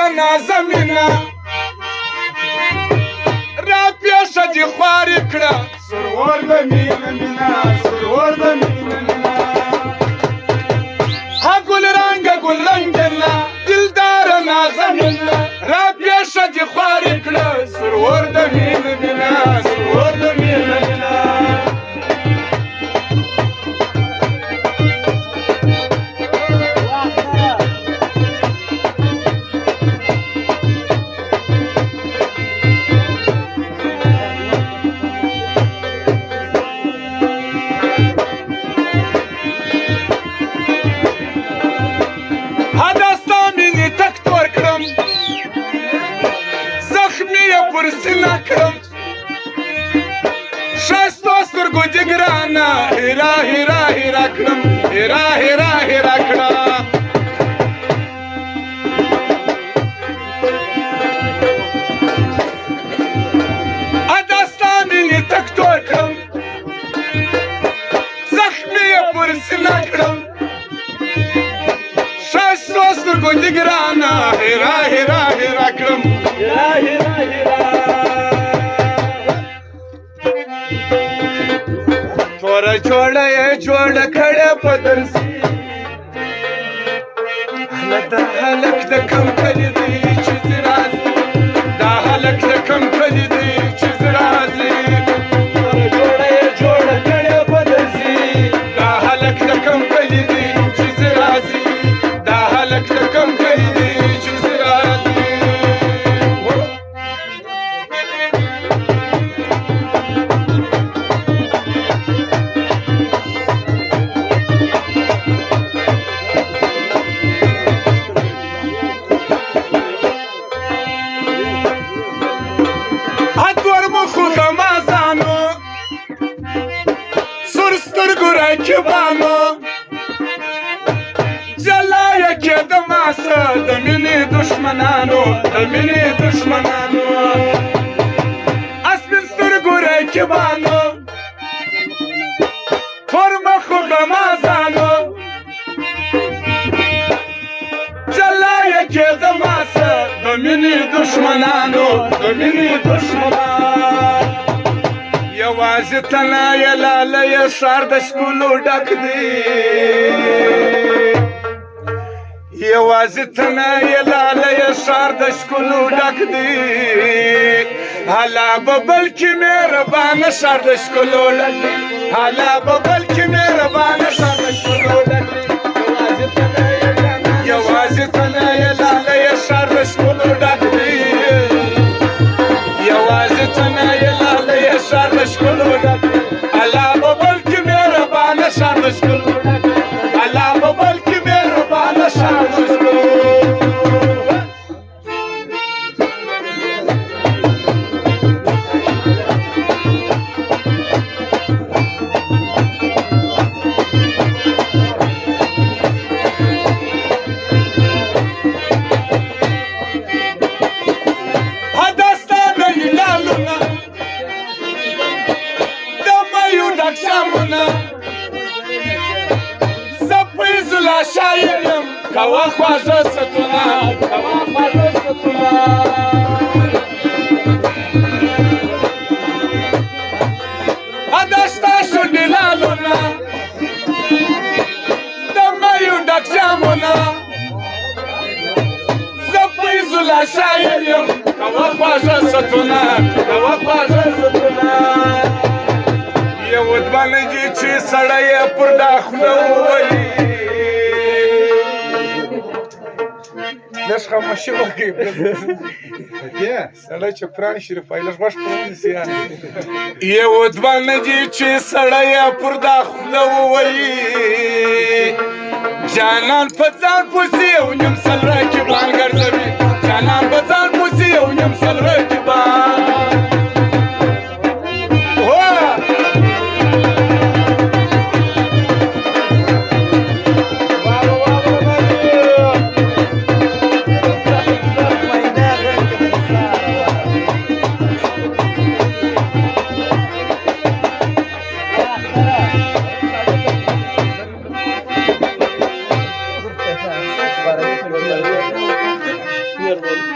نازمینا را پیشه دی خواری کړه سرور د مینه مینا سرور د مینه مینا ها ګل رنگنا دلدار نازمینا را پیشه دی خواری کړه سرور د مینه مینا سرور د مینه مینا پرسینا کړم ښایستو سترګو دې ګرانه هیرا هیرا هیرا کړم هیرا هیرا هیرا کړم دا ستا مینې تک تور کړم زخمي یې پرسینا کړم ښایستو سترګو دې ګرانه هیرا هیرا هیرا کړم هیرا هیرا هیرا توره جوړه یې جوړه کړه په درسي دا هلک د کم کلي دی چې زه راځي دا هلک د کم کلي دی چې زه راځي توره جوړه یې جوړه کړه په درسي دا هلک د کم کلي دی چې زه راځي دا هلک د کم کلي دی چې زه راځي کبانو جلا یې د ماسه د مینې دشمنانو د مینې دشمنانو اسپین سترګو رقیبانو پر مخو غمازانو جلا یې د ماسه د مینې دشمنانو د مینې دشمنانو یوازې تنه یې لاله یې ښار د ښکلو ډک دی یوازې تنه یې لاله یې ښار د ښکلو ډک دی هلا به بلکې مهربانه ښار د ښکلو ډک دی هلا به بلکې مهربانه ښار د ښکلو ډک دی یوازې تنه یې لاله یې ښار د ښکلو ډک دی یوازې تنه یې لاله یې ښار د ښکلو ډک دی الله به بلکې مهربانه ښار د ښکلو ډک دی الله به بلکې مهربانه ښار د ښکلو شاعر یم کوه خواږه ستونه کوه خواږه ستونه دا ستا شونډې لالونه د میو ډک جامونه زه فیضالله شاعر یم کوه خواږه ستونه کوه خواږه ستونه یو دوه نجي چې سړی یې پر دا خوله ووایي لږ خاموشي وکړئ سړی چې قرآن شریف وایي لږ غوږ پرانیسي یو دوه نجي چې سړی یې پر دا خوله ووایي جانان په ځان پسې یو نیم سل رقیبان ګرځوي جانان په ځان پسې یو نیم سل رقیبان مهرباني